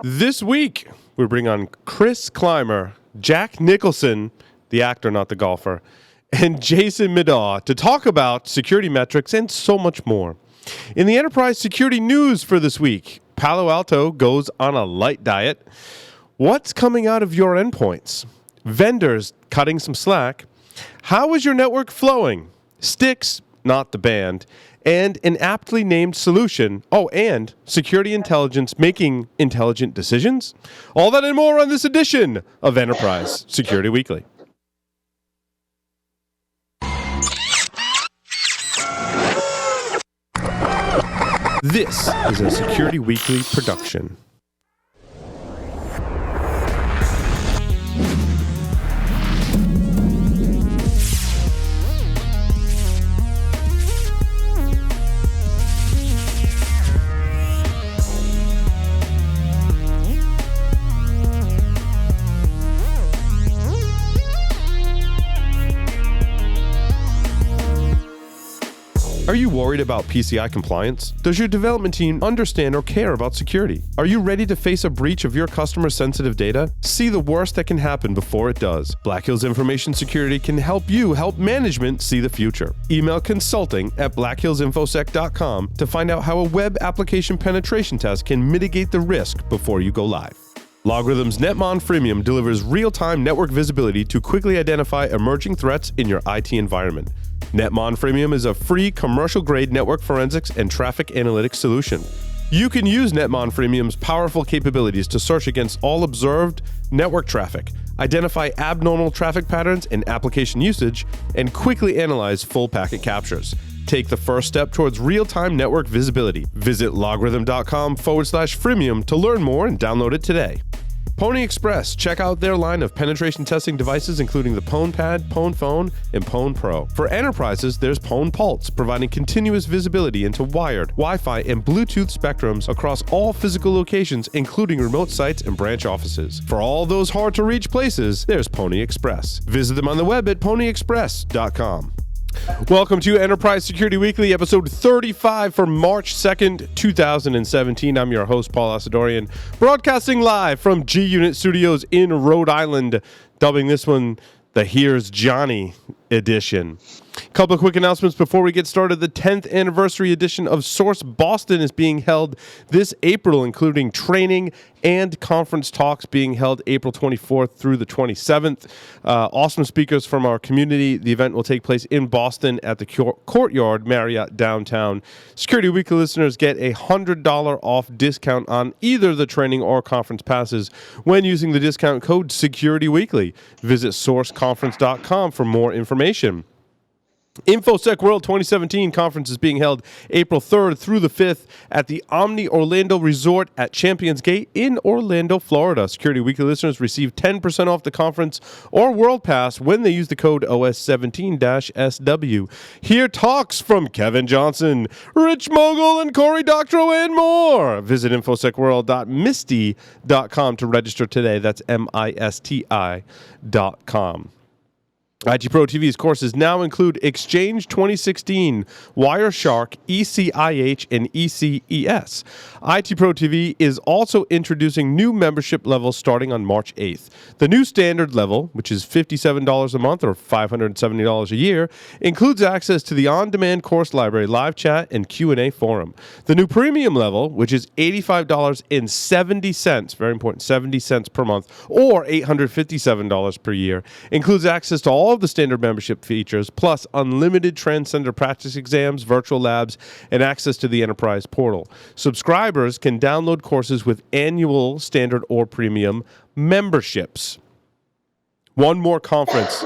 This week, we bring on Chris Clymer, Jack Nicholson, the actor, not the golfer, and Jason Midaw to talk about security metrics and so much more. In the enterprise security news for this week, Palo Alto goes on a light diet. What's coming out of your endpoints? Vendors cutting some slack. How is your network flowing? STIX, not the band, and an aptly named solution. Oh, and security intelligence making intelligent decisions. All that and more on this edition of Enterprise Security Weekly. This is a Security Weekly production. Are you worried about PCI compliance? Does your development team understand or care about security? Are you ready to face a breach of your customer sensitive data? See the worst that can happen before it does. Black Hills Information Security can help you help management see the future. Email consulting@blackhillsinfosec.com to find out how a web application penetration test can mitigate the risk before you go live. LogRhythm's Netmon Freemium delivers real-time network visibility to quickly identify emerging threats in your IT environment. Netmon Freemium is a free commercial-grade network forensics and traffic analytics solution. You can use Netmon Freemium's powerful capabilities to search against all observed network traffic, identify abnormal traffic patterns and application usage, and quickly analyze full packet captures. Take the first step towards real-time network visibility. Visit logRhythm.com/freemium to learn more and download it today. Pony Express. Check out their line of penetration testing devices, including the Pwn Pad, Pwn Phone, and Pwn Pro. For enterprises, there's Pwn Pulse, providing continuous visibility into wired, Wi-Fi, and Bluetooth spectrums across all physical locations, including remote sites and branch offices. For all those hard-to-reach places, there's Pony Express. Visit them on the web at ponyexpress.com. Welcome to Enterprise Security Weekly, episode 35 for March 2nd, 2017. I'm your host, Paul Asadorian, broadcasting live from G-Unit Studios in Rhode Island, dubbing this one the Here's Johnny edition. A couple of quick announcements before we get started. The 10th anniversary edition of Source Boston is being held this April, including training and conference talks being held April 24th through the 27th. Awesome speakers from our community. The event will take place in Boston at the Courtyard Marriott downtown. Security Weekly listeners get a $100 off discount on either the training or conference passes when using the discount code SecurityWeekly. Visit sourceconference.com for more information. InfoSec World 2017 conference is being held April 3rd through the 5th at the Omni Orlando Resort at Champions Gate in Orlando, Florida. Security Weekly listeners receive 10% off the conference or World Pass when they use the code OS17-SW. Hear talks from Kevin Johnson, Rich Mogul, and Cory Doctorow, and more. Visit infosecworld.misty.com to register today. That's MISTI.com. IT Pro TV's courses now include Exchange 2016, Wireshark, ECIH, and ECES. IT Pro TV is also introducing new membership levels starting on March 8th. The new standard level, which is $57 a month or $570 a year, includes access to the on-demand course library, live chat, and Q&A forum. The new premium level, which is $85.70, very important, 70 cents per month, or $857 per year, includes access to all of the standard membership features, plus unlimited transcender practice exams, virtual labs, and access to the enterprise portal. Subscribers can download courses with annual standard or premium memberships. One more conference.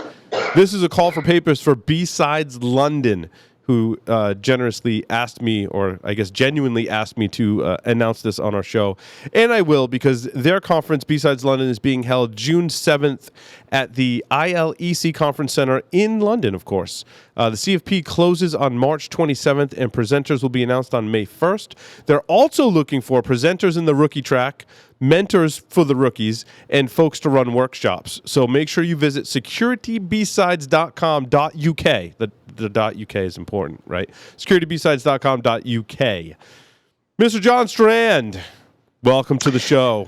This is a call for papers for B-Sides London, who generously asked me, or I guess genuinely asked me to announce this on our show. And I will, because their conference, B-Sides London, is being held June 7th at the ILEC Conference Center in London, of course. The CFP closes on March 27th, and presenters will be announced on May 1st. They're also looking for presenters in the rookie track, mentors for the rookies, and folks to run workshops. So make sure you visit securitybsides.com.uk. The .uk is important, right? securitybsides.com.uk. Mr. John Strand, Welcome to the show.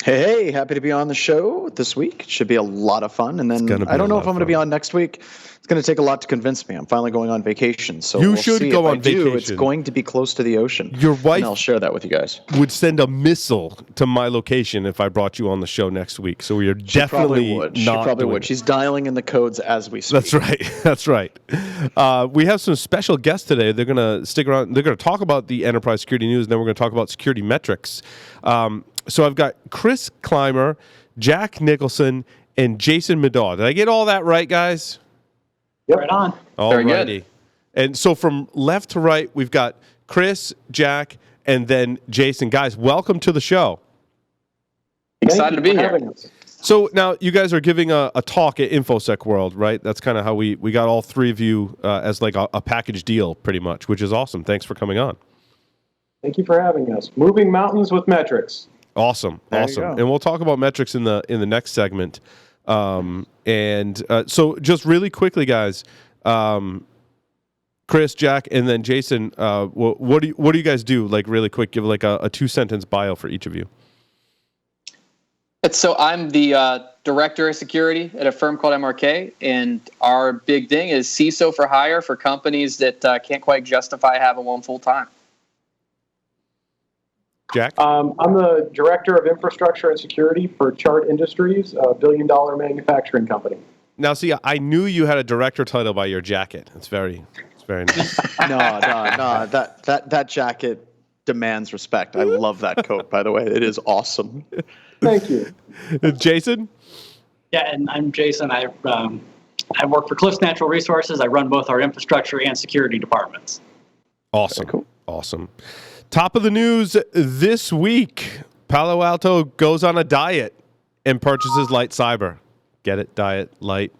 Hey, happy to be on the show this week. It should be a lot of fun. And then I don't know if I'm going to be on next week. It's going to take a lot to convince me. I'm finally going on vacation. So you we'll should see. go if on I vacation. do, it's going to be close to the ocean. Your wife, and I'll share that with you guys, would send a missile to my location if I brought you on the show next week. So we are definitely not She probably would. She's dialing in the codes as we speak. That's right. That's right. We have some special guests today. They're going to stick around. They're going to talk about the enterprise security news, and then we're going to talk about security metrics. So I've got Chris Clymer, Jack Nicholson, and Jason Medaw. Did I get all that right, guys? Yep. Right on. Very good. And so from left to right, we've got Chris, Jack, and then Jason. Guys, welcome to the show. Excited to be here. So now you guys are giving a talk at InfoSec World, right? That's kind of how we got all three of you as like a package deal, pretty much, which is awesome. Thanks for coming on. Thank you for having us. Moving mountains with metrics. Awesome. And we'll talk about metrics in the next segment. So just really quickly, guys, Chris, Jack, and then Jason, what do you guys do? Like really quick, give like a 2-sentence bio for each of you. So I'm the director of security at a firm called MRK, and our big thing is CISO for hire for companies that can't quite justify having one full time. Jack? I'm the director of infrastructure and security for Chart Industries, a billion-dollar manufacturing company. Now, see, I knew you had a director title by your jacket. It's very nice. No. That jacket demands respect. I love that coat, by the way. It is awesome. Thank you. Jason? Yeah, and I'm Jason. I work for Cliffs Natural Resources. I run both our infrastructure and security departments. Awesome. Very cool. Awesome. Top of the news this week, Palo Alto goes on a diet and purchases LightCyber. Get it? Diet, light.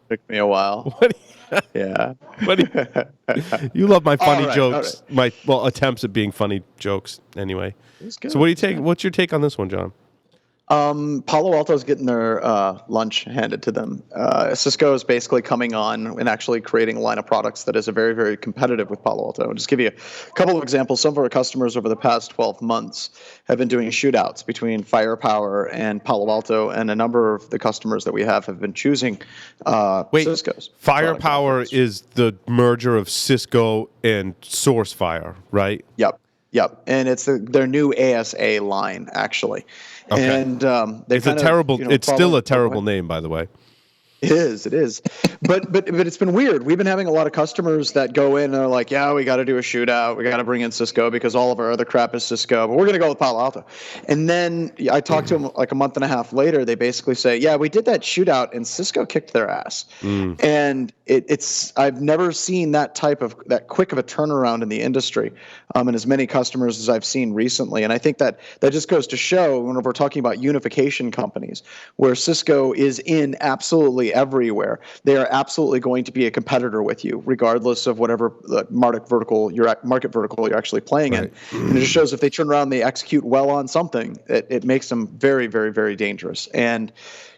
Took me a while. Yeah. You love my funny jokes. Right. My attempts at being funny jokes anyway. So what do you take? What's your take on this one, John? Palo Alto's getting their lunch handed to them. Cisco is basically coming on and actually creating a line of products that is a very, very competitive with Palo Alto. I'll just give you a couple of examples. Some of our customers over the past 12 months have been doing shootouts between Firepower and Palo Alto, and a number of the customers that we have been choosing Cisco's. Firepower is the merger of Cisco and SourceFire, right? Yep. And it's their new ASA line, actually. Okay. And it's still a terrible name, by the way. It is. But it's been weird. We've been having a lot of customers that go in and are like, yeah, we got to do a shootout. We got to bring in Cisco because all of our other crap is Cisco, but we're going to go with Palo Alto. And then I talked to them like a month and a half later. They basically say, yeah, we did that shootout and Cisco kicked their ass. And I've never seen that quick of a turnaround in the industry, and as many customers as I've seen recently. And I think that just goes to show when we're talking about unification companies, where Cisco is in absolutely everywhere, they are absolutely going to be a competitor with you, regardless of whatever market vertical you're actually playing in. And it just shows if they turn around and they execute well on something, it makes them very, very, very dangerous. And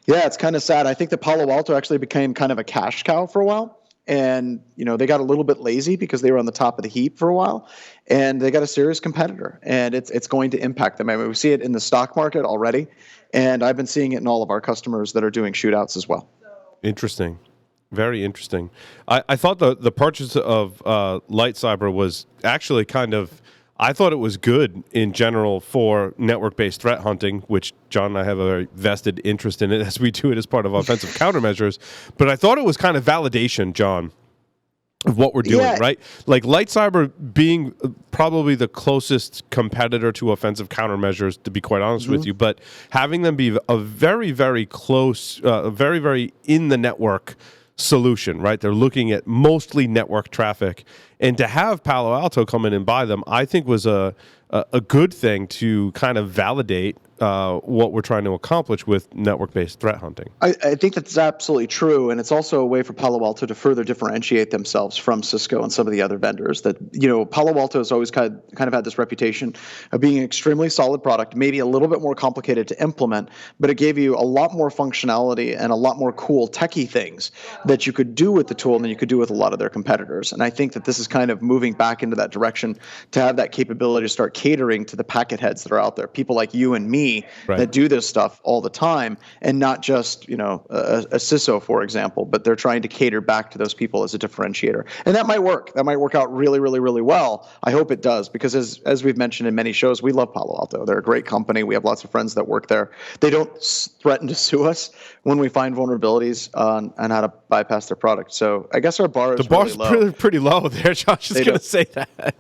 yeah, it's kind of sad. I think that Palo Alto actually became kind of a cash cow for a while. And, they got a little bit lazy because they were on the top of the heap for a while, and they got a serious competitor, and it's going to impact them. I mean, we see it in the stock market already, and I've been seeing it in all of our customers that are doing shootouts as well. Interesting. Very interesting. I thought the purchase of LightCyber was actually I thought it was good in general for network-based threat hunting, which John and I have a very vested interest in it as we do it as part of offensive countermeasures. But I thought it was kind of validation, John, of what we're doing, right? Like LightCyber being probably the closest competitor to offensive countermeasures, to be quite honest with you, but having them be a very, very close, very, very in the network solution, right? They're looking at mostly network traffic. And to have Palo Alto come in and buy them, I think was a good thing to kind of validate what we're trying to accomplish with network-based threat hunting. I think that's absolutely true, and it's also a way for Palo Alto to further differentiate themselves from Cisco and some of the other vendors. That Palo Alto has always kind of had this reputation of being an extremely solid product, maybe a little bit more complicated to implement, but it gave you a lot more functionality and a lot more cool techie things that you could do with the tool than you could do with a lot of their competitors. And I think that this is kind of moving back into that direction to have that capability to start catering to the packet heads that are out there, people like you and me that do this stuff all the time, and not just, a CISO, for example, but they're trying to cater back to those people as a differentiator. And that might work. That might work out really, really, really well. I hope it does, because as we've mentioned in many shows, we love Palo Alto. They're a great company. We have lots of friends that work there. They don't threaten to sue us when we find vulnerabilities on how to bypass their product. So I guess our bar is really low. Pretty low there. Josh is going to say that.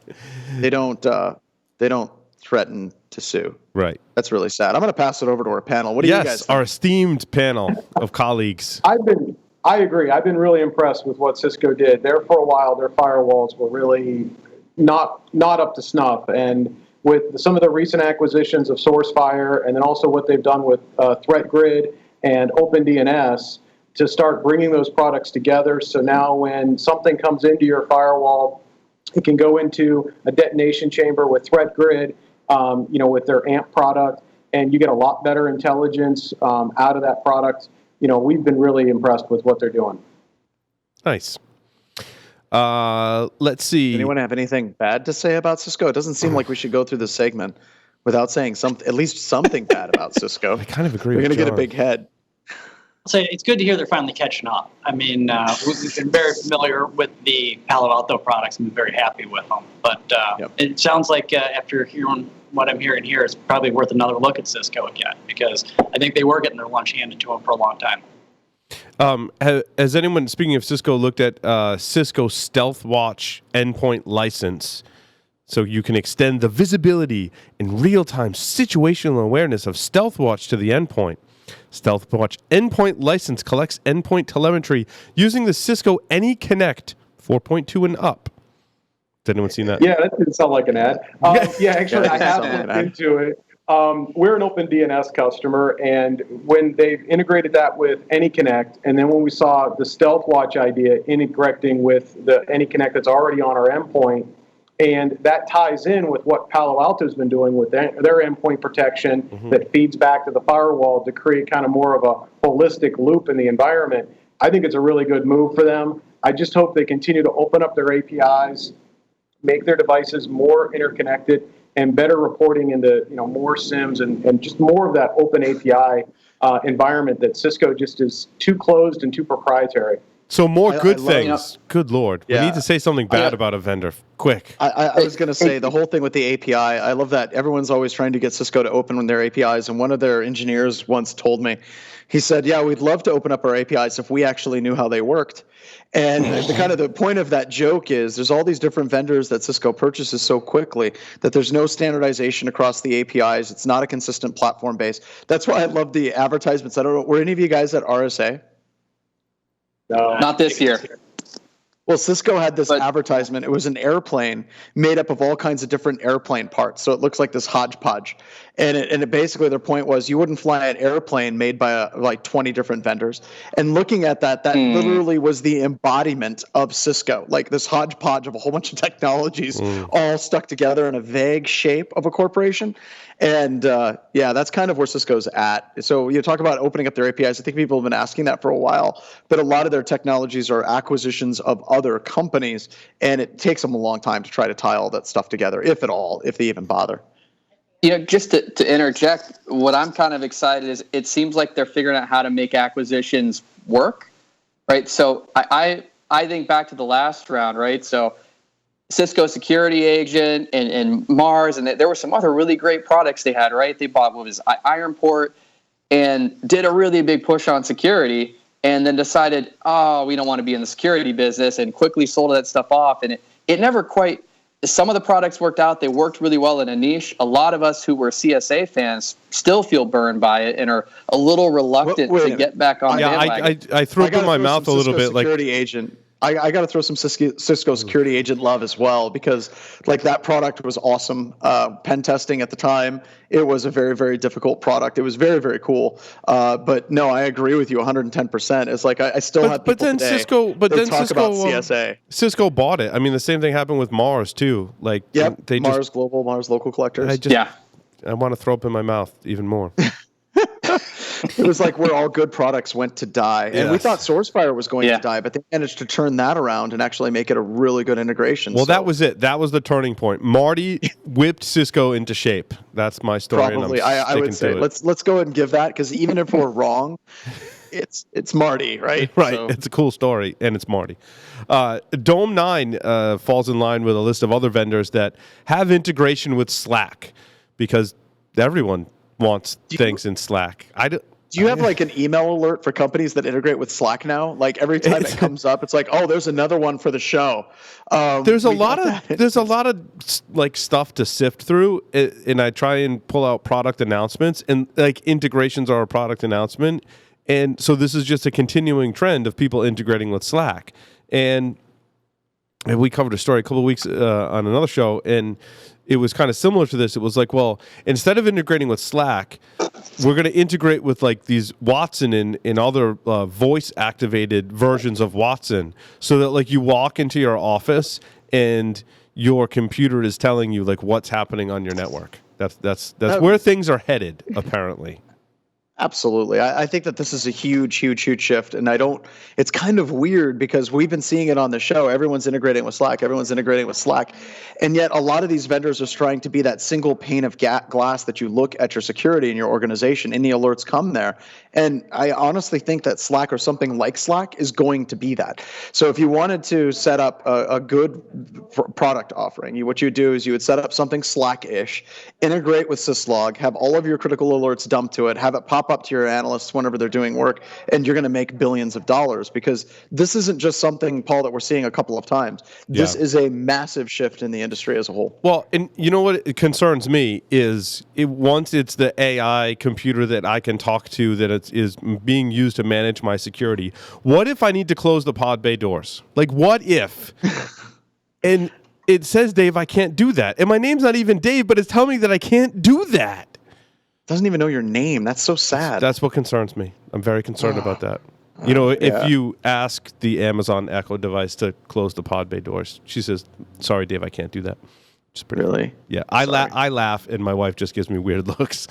They don't threaten to sue. Right. That's really sad. I'm going to pass it over to our panel. What do you guys think? Our esteemed panel of colleagues. I agree. I've been really impressed with what Cisco did. There for a while, their firewalls were really not up to snuff. And with some of the recent acquisitions of SourceFire, and then also what they've done with ThreatGrid and OpenDNS, to start bringing those products together. So now when something comes into your firewall, it can go into a detonation chamber with ThreatGrid, with their AMP product, and you get a lot better intelligence out of that product. We've been really impressed with what they're doing. Nice. Let's see. Anyone have anything bad to say about Cisco? It doesn't seem like we should go through this segment without saying at least something bad about Cisco. I kind of agree We're with going to John. get a big head. I'll say it's good to hear they're finally catching up. I mean, we've been very familiar with the Palo Alto products and been very happy with them. But It sounds like after hearing what I'm hearing here, it's probably worth another look at Cisco again, because I think they were getting their lunch handed to them for a long time. Has anyone, speaking of Cisco, looked at Cisco Stealth Watch endpoint license? So you can extend the visibility and real-time situational awareness of Stealth Watch to the endpoint. Stealth Watch endpoint license collects endpoint telemetry using the Cisco AnyConnect 4.2 and up. Has anyone seen that? Yeah, that didn't sound like an ad. Actually, I have looked into it. We're an OpenDNS customer, and when they've integrated that with AnyConnect, and then when we saw the Stealth Watch idea integrating with the AnyConnect that's already on our endpoint, and that ties in with what Palo Alto's been doing with their endpoint protection that feeds back to the firewall to create kind of more of a holistic loop in the environment. I think it's a really good move for them. I just hope they continue to open up their APIs, make their devices more interconnected, and better reporting into more SIMs and just more of that open API environment that Cisco just is too closed and too proprietary. So more good things. Good Lord. Yeah. We need to say something bad about a vendor. Quick. I was going to say the whole thing with the API. I love that everyone's always trying to get Cisco to open their APIs. And one of their engineers once told me, he said, yeah, we'd love to open up our APIs if we actually knew how they worked. And the point of that joke is there's all these different vendors that Cisco purchases so quickly that there's no standardization across the APIs. It's not a consistent platform base. That's why I love the advertisements. I don't know, were any of you guys at RSA? No, Not this year. Well, Cisco had this advertisement. It was an airplane made up of all kinds of different airplane parts. So it looks like this hodgepodge. And it basically, their point was you wouldn't fly an airplane made by like 20 different vendors. And looking at that literally was the embodiment of Cisco, like this hodgepodge of a whole bunch of technologies all stuck together in a vague shape of a corporation. And that's kind of where Cisco's at. So you talk about opening up their APIs. I think people have been asking that for a while, but a lot of their technologies are acquisitions of other companies, and it takes them a long time to try to tie all that stuff together, if at all, if they even bother. Just to interject, what I'm kind of excited is it seems like they're figuring out how to make acquisitions work, right? So I think back to the last round, right? So Cisco Security Agent and Mars, and there were some other really great products they had, right? They bought IronPort and did a really big push on security, and then decided, we don't want to be in the security business, and quickly sold that stuff off. And it never quite, some of the products worked out. They worked really well in a niche. A lot of us who were CSA fans still feel burned by it and are a little reluctant to get back on the bandwagon. I threw up in my mouth a little bit. Security Agent. I got to throw some Cisco Security Agent love as well, because like that product was awesome. Pen testing at the time, it was a very, very difficult product. It was very, very cool. But no, I agree with you 110%. It's like I still have people today Cisco talk about CSA. Cisco bought it. I mean, the same thing happened with Mars too. Like Mars Global, Mars Local Collectors. I want to throw up in my mouth even more. It was like where all good products went to die. And we thought SourceFire was going to die, but they managed to turn that around and actually make it a really good integration. Well, that was it. That was the turning point. Marty whipped Cisco into shape. That's my story. Probably, I would say let's go ahead and give that, because even if we're wrong, it's Marty, right? Right. So. It's a cool story, and it's Marty. Dome 9 falls in line with a list of other vendors that have integration with Slack, because everyone wants things in Slack. Do you have like an email alert for companies that integrate with Slack now? Like every time it comes up, it's like, oh, there's another one for the show. There's a lot of like stuff to sift through, and I try and pull out product announcements, and like integrations are a product announcement, and so this is just a continuing trend of people integrating with Slack. And we covered a story a couple of weeks on another show, and it was kind of similar to this. It was like, well, instead of integrating with Slack, we're going to integrate with like these Watson and other voice activated versions of Watson, so that like you walk into your office and your computer is telling you like what's happening on your network. That's where things are headed, apparently. Absolutely. I think that this is a huge shift. And it's kind of weird because we've been seeing it on the show. Everyone's integrating with Slack. And yet a lot of these vendors are trying to be that single pane of glass that you look at your security in your organization. Any alerts come there. And I honestly think that Slack, or something like Slack, is going to be that. So if you wanted to set up a good product offering, what you would do is you would set up something Slack-ish, integrate with syslog, have all of your critical alerts dumped to it, have it pop up to your analysts whenever they're doing work, and you're going to make billions of dollars, because this isn't just something, Paul, that we're seeing a couple of times. This is a massive shift in the industry as a whole. Well, and you know what concerns me is once it's the AI computer that I can talk to that is being used to manage my security. What if I need to close the pod bay doors? Like, what if? And it says, Dave, I can't do that. And my name's not even Dave, but it's telling me that I can't do that. Doesn't even know your name. That's so sad. That's what concerns me. I'm very concerned about that. You know, if you ask the Amazon Echo device to close the pod bay doors, she says, sorry, Dave, I can't do that. It's pretty really? Yeah. I laugh, and my wife just gives me weird looks.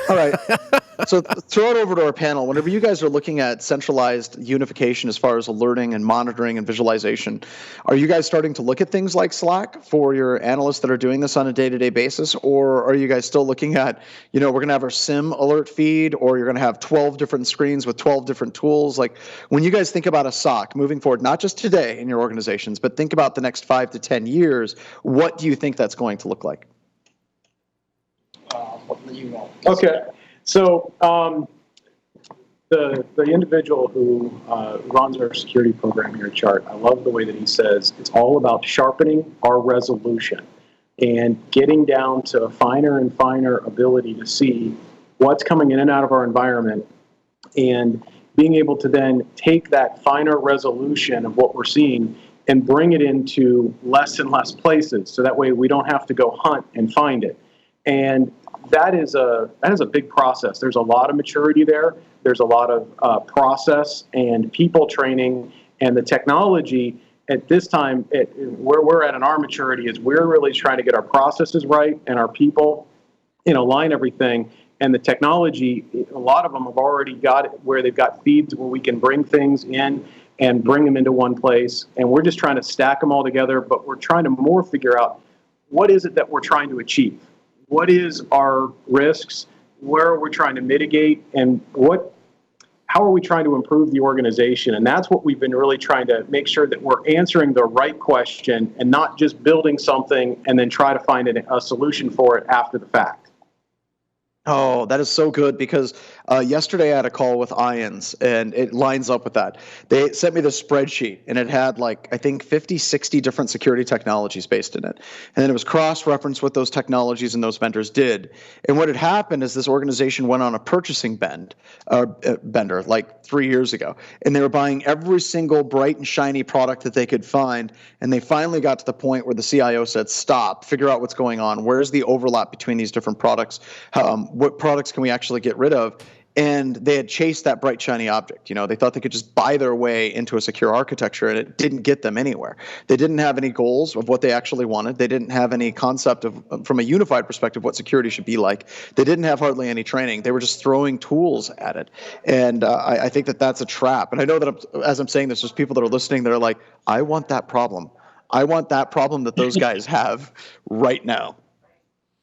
All right. So throw it over to our panel. Whenever you guys are looking at centralized unification as far as alerting and monitoring and visualization, are you guys starting to look at things like Slack for your analysts that are doing this on a day-to-day basis? Or are you guys still looking at, we're going to have our SIM alert feed, or you're going to have 12 different screens with 12 different tools? Like, when you guys think about a SOC moving forward, not just today in your organizations, but think about the next 5 to 10 years, what do you think that's going to look like? Okay. So the individual who runs our security program here at Chart, I love the way that he says it's all about sharpening our resolution and getting down to a finer and finer ability to see what's coming in and out of our environment, and being able to then take that finer resolution of what we're seeing and bring it into less and less places, so that way we don't have to go hunt and find it. And that is a big process. There's a lot of maturity there. There's a lot of process and people training, and the technology at this time, where we're at in our maturity is we're really trying to get our processes right and our people, align everything. And the technology, a lot of them have already got it where they've got feeds where we can bring things in and bring them into one place. And we're just trying to stack them all together, but we're trying to more figure out what is it that we're trying to achieve. What is our risks? Where are we trying to mitigate? And how are we trying to improve the organization? And that's what we've been really trying to make sure that we're answering the right question and not just building something and then try to find a solution for it after the fact. Oh, that is so good, because yesterday I had a call with IONS, and it lines up with that. They sent me the spreadsheet, and it had I think 50, 60 different security technologies based in it. And then it was cross-referenced what those technologies and those vendors did. And what had happened is this organization went on a purchasing bender like 3 years ago, and they were buying every single bright and shiny product that they could find. And they finally got to the point where the CIO said, stop, figure out what's going on. Where's the overlap between these different products? What products can we actually get rid of? And they had chased that bright, shiny object. They thought they could just buy their way into a secure architecture, and it didn't get them anywhere. They didn't have any goals of what they actually wanted. They didn't have any concept of, from a unified perspective, what security should be like. They didn't have hardly any training. They were just throwing tools at it. And I think that that's a trap. And I know that as I'm saying this, there's people that are listening that are like, I want that problem. I want that problem that those guys have right now.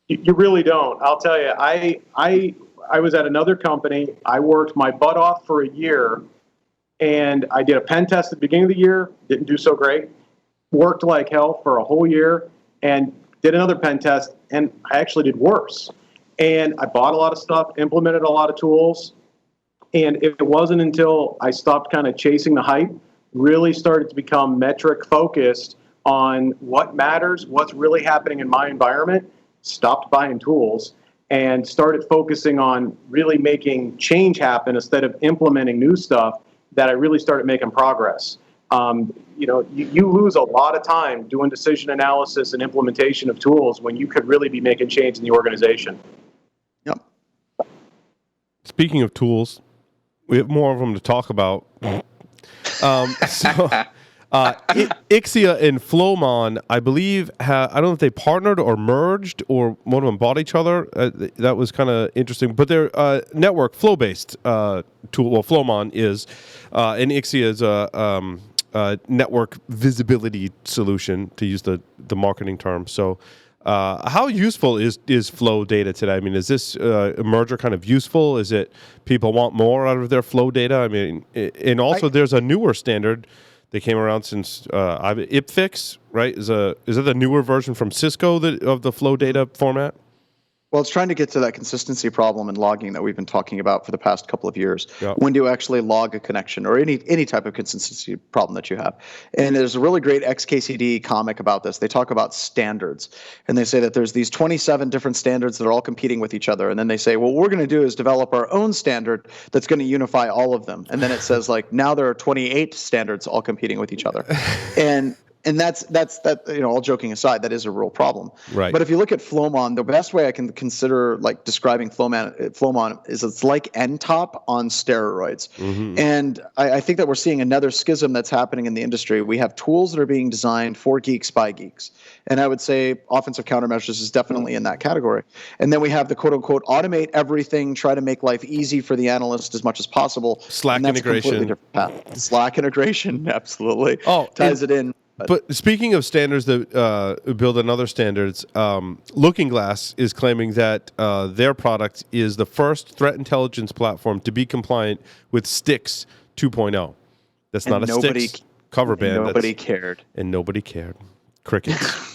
You really don't. I'll tell you, I was at another company. I worked my butt off for a year, and I did a pen test at the beginning of the year. Didn't do so great. Worked like hell for a whole year, and did another pen test, and I actually did worse. And I bought a lot of stuff, implemented a lot of tools, and it wasn't until I stopped kind of chasing the hype, really started to become metric focused on what matters, what's really happening in my environment, stopped buying tools, and started focusing on really making change happen instead of implementing new stuff, that I really started making progress. You lose a lot of time doing decision analysis and implementation of tools when you could really be making change in the organization. Yep. Speaking of tools, we have more of them to talk about. Ixia and Flowmon, I believe, I don't know if they partnered or merged or one of them bought each other. That was kind of interesting. But their network flow-based tool, well, Flowmon is, and Ixia is a network visibility solution, to use the marketing term. So how useful is flow data today? I mean, is this merger kind of useful? Is it people want more out of their flow data? I mean, and also there's a newer standard. They came around since IPFix, right? Is it the newer version from Cisco of the flow data format? Well, it's trying to get to that consistency problem in logging that we've been talking about for the past couple of years. Yep. When do you actually log a connection, or any type of consistency problem that you have? And there's a really great XKCD comic about this. They talk about standards, and they say that there's these 27 different standards that are all competing with each other. And then they say, well, what we're going to do is develop our own standard that's going to unify all of them. And then it says, like, now there are 28 standards all competing with each other. And that's all joking aside, that is a real problem. Right. But if you look at Flowmon, the best way I can consider like describing Flowmon is it's like NTOP on steroids. Mm-hmm. And I think that we're seeing another schism that's happening in the industry. We have tools that are being designed for geeks by geeks. And I would say offensive countermeasures is definitely in that category. And then we have the quote unquote automate everything, try to make life easy for the analyst as much as possible. Slack integration. Slack integration, absolutely. Ties it in. But speaking of standards that build on other standards, Looking Glass is claiming that their product is the first threat intelligence platform to be compliant with STIX 2.0. That's not a STIX cover band. Nobody cared. And nobody cared. Crickets.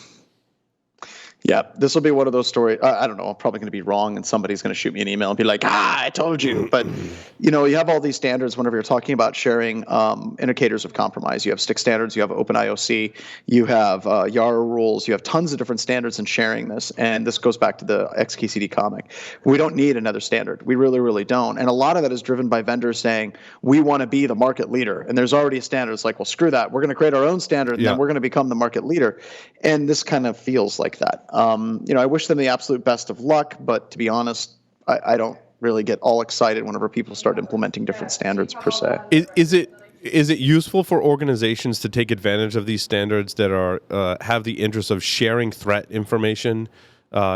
Yeah, this will be one of those stories. I don't know. I'm probably going to be wrong, and somebody's going to shoot me an email and be like, I told you. But, you have all these standards whenever you're talking about sharing indicators of compromise. You have STIX standards. You have OpenIOC. You have YARA rules. You have tons of different standards in sharing this. And this goes back to the XKCD comic. We don't need another standard. We really, really don't. And a lot of that is driven by vendors saying, we want to be the market leader. And there's already a standard. It's like, well, screw that. We're going to create our own standard, and then we're going to become the market leader. And this kind of feels like that. I wish them the absolute best of luck, but to be honest, I don't really get all excited whenever people start implementing different standards per se. Is it useful for organizations to take advantage of these standards that are have the interest of sharing threat information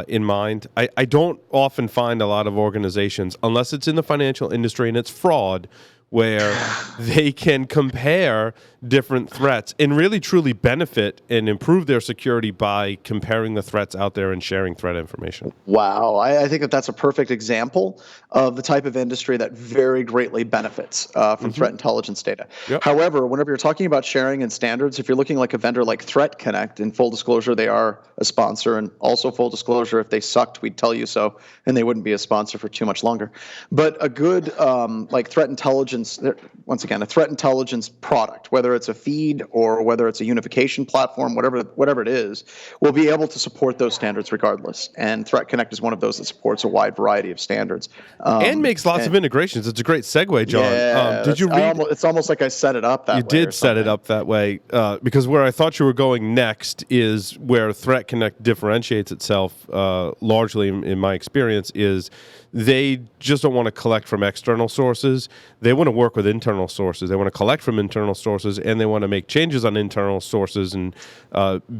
in mind? I don't often find a lot of organizations, unless it's in the financial industry and it's fraud, where they can compare different threats and really truly benefit and improve their security by comparing the threats out there and sharing threat information. Wow. I think that's a perfect example of the type of industry that very greatly benefits from threat intelligence data. Yep. However, whenever you're talking about sharing and standards, if you're looking like a vendor like Threat Connect, in full disclosure, they are a sponsor, and also full disclosure, if they sucked, we'd tell you so, and they wouldn't be a sponsor for too much longer. But a good like threat intelligence, once again, a threat intelligence product, whether whether it's a feed or whether it's a unification platform, whatever it is, will be able to support those standards regardless. And Threat Connect is one of those that supports a wide variety of standards. And makes lots of integrations. It's a great segue, John. Yeah, did you read? It's almost like I set it up that way. You did set it up that way because where I thought you were going next is where Threat Connect differentiates itself largely, in my experience, is they just don't want to collect from external sources. They want to work with internal sources. They want to collect from internal sources, and they want to make changes on internal sources and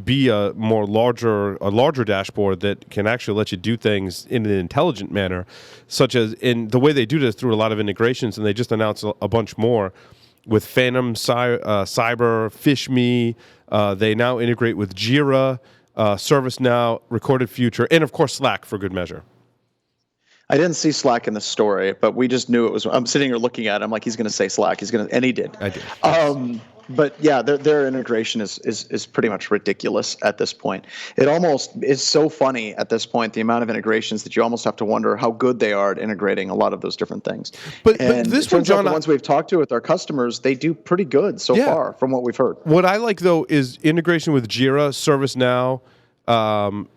be a larger dashboard that can actually let you do things in an intelligent manner, such as in the way they do this through a lot of integrations, and they just announced a bunch more with Phantom Cyber, FishMe. They now integrate with Jira, ServiceNow, Recorded Future, and of course Slack for good measure. I didn't see Slack in the story, but we just knew it was. I'm sitting here looking at it. I'm like, he's going to say Slack. And he did. I did. But yeah, their integration is pretty much ridiculous at this point. It almost is so funny at this point, the amount of integrations that you almost have to wonder how good they are at integrating a lot of those different things. But this one, John, the ones we've talked to with our customers, they do pretty good so far from what we've heard. What I like though is integration with Jira, ServiceNow.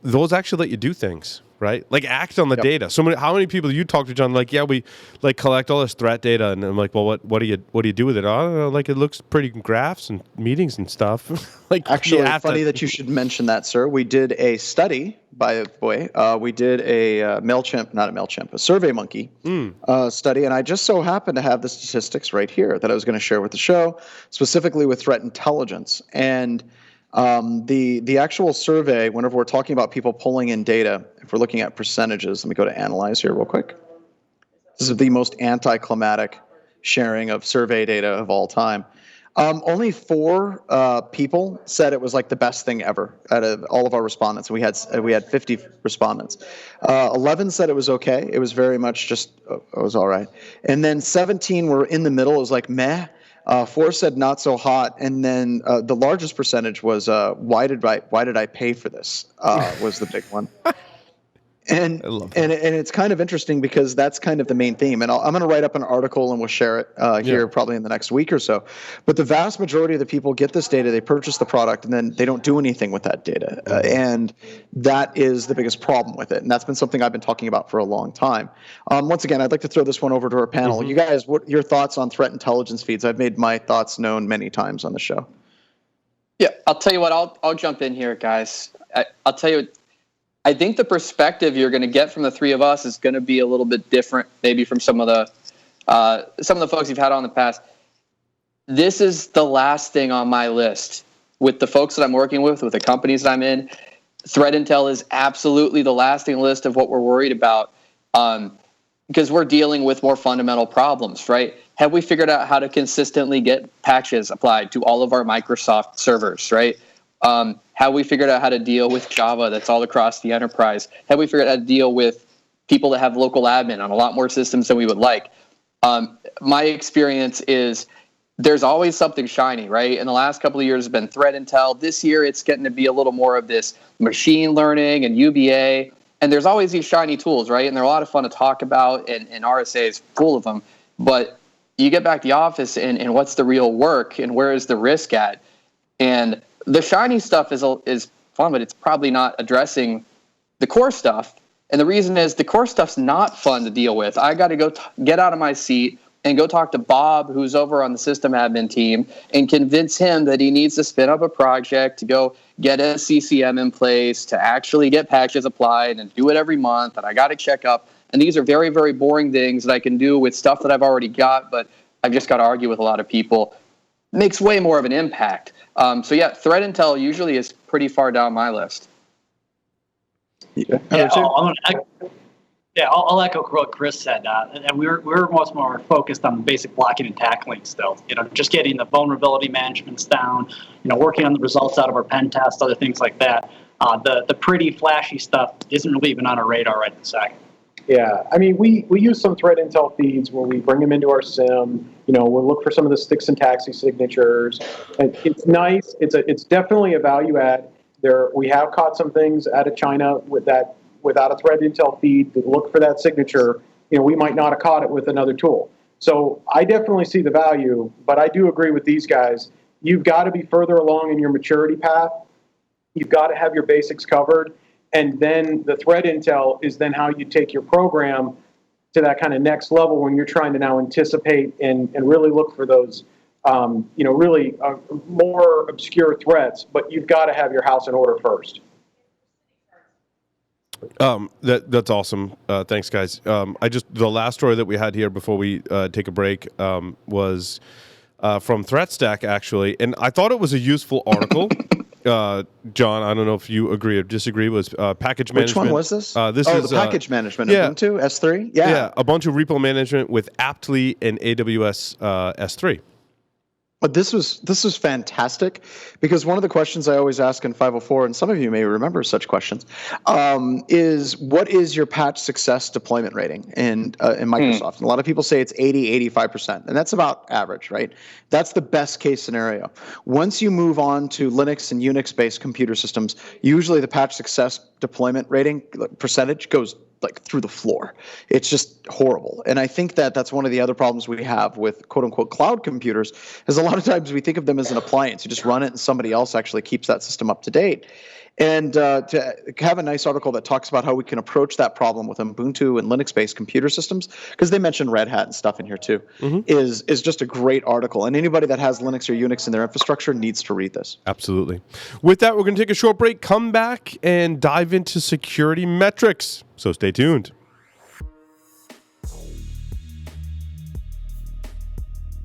Those actually let you do things. Right, like act on the data. How many people you talk to, John? Like, yeah, we like collect all this threat data, and I'm like, well, what do you do with it? I don't know. Like, it looks pretty graphs and meetings and stuff. Like, actually, funny that you should mention that, sir. We did a study, by the way. We did a a SurveyMonkey study, and I just so happened to have the statistics right here that I was going to share with the show, specifically with threat intelligence and. The actual survey, whenever we're talking about people pulling in data, if we're looking at percentages, let me go to analyze here real quick. This is the most anticlimactic sharing of survey data of all time. Only 4 people said it was like the best thing ever out of all of our respondents. We had 50 respondents. 11 said it was okay. It was very much just it was all right. And then 17 were in the middle. It was like meh. 4 said not so hot, and then the largest percentage was why did I pay for this was the big one. And it's kind of interesting because that's kind of the main theme. And I'm going to write up an article and we'll share it here probably in the next week or so. But the vast majority of the people get this data, they purchase the product, and then they don't do anything with that data. And that is the biggest problem with it. And that's been something I've been talking about for a long time. Once again, I'd like to throw this one over to our panel. You guys, what your thoughts on threat intelligence feeds? I've made my thoughts known many times on the show. Yeah, I'll tell you what. I'll jump in here, guys. I'll tell you. I think the perspective you're going to get from the three of us is going to be a little bit different, maybe from some of the folks you've had on in the past. This is the last thing on my list with the folks that I'm working with the companies that I'm in. Threat intel is absolutely the last thing on the list of what we're worried about because we're dealing with more fundamental problems, right? Have we figured out how to consistently get patches applied to all of our Microsoft servers, right? Have we figured out how to deal with Java that's all across the enterprise? Have we figured out how to deal with people that have local admin on a lot more systems than we would like? My experience is there's always something shiny, right? In the last couple of years, it's been threat intel. This year, it's getting to be a little more of this machine learning and UBA. And there's always these shiny tools, right? And they're a lot of fun to talk about, and RSA is full of them. But you get back to the office, and what's the real work, and where is the risk at? And the shiny stuff is fun, but it's probably not addressing the core stuff. And the reason is the core stuff's not fun to deal with. I got to go get out of my seat and go talk to Bob, who's over on the system admin team, and convince him that he needs to spin up a project to go get a CCM in place, to actually get patches applied and do it every month. And I got to check up. And these are very, very boring things that I can do with stuff that I've already got, but I've just got to argue with a lot of people. It makes way more of an impact. So yeah, threat intel usually is pretty far down my list. I'll echo what Chris said. And we're much more focused on the basic blocking and tackling still. Just getting the vulnerability managements down. Working on the results out of our pen test, other things like that. The pretty flashy stuff isn't really even on our radar right this second. Yeah, I mean, we use some threat intel feeds when we bring them into our SIM. We'll look for some of the STIX and taxi signatures. And it's nice. It's definitely a value add. We have caught some things out of China without a threat intel feed to look for that signature. We might not have caught it with another tool. So I definitely see the value, but I do agree with these guys. you've got to be further along in your maturity path. You've got to have your basics covered. And then the threat intel is then how you take your program to that kind of next level when you're trying to now anticipate and really look for those, really more obscure threats. But you've got to have your house in order first. That's awesome. Thanks, guys. The last story that we had here before we take a break was from ThreatStack, actually, and I thought it was a useful article. John, I don't know if you agree or disagree. Was package management? Which one was this? This is the package management. Ubuntu S3. Yeah, a bunch of repo management with aptly and AWS S3. But this was fantastic, because one of the questions I always ask in 504, and some of you may remember such questions, is what is your patch success deployment rating in Microsoft? And a lot of people say it's 80, 85%, and that's about average, right? That's the best case scenario. Once you move on to Linux and Unix-based computer systems, usually the patch success deployment rating percentage goes like through the floor. It's just horrible. And I think that that's one of the other problems we have with quote unquote cloud computers, is a lot of times we think of them as an appliance. You just run it and somebody else actually keeps that system up to date. And to have a nice article that talks about how we can approach that problem with Ubuntu and Linux-based computer systems, because they mentioned Red Hat and stuff in here too, is just a great article. And anybody that has Linux or Unix in their infrastructure needs to read this. Absolutely. With that, we're going to take a short break, come back, and dive into security metrics. So stay tuned.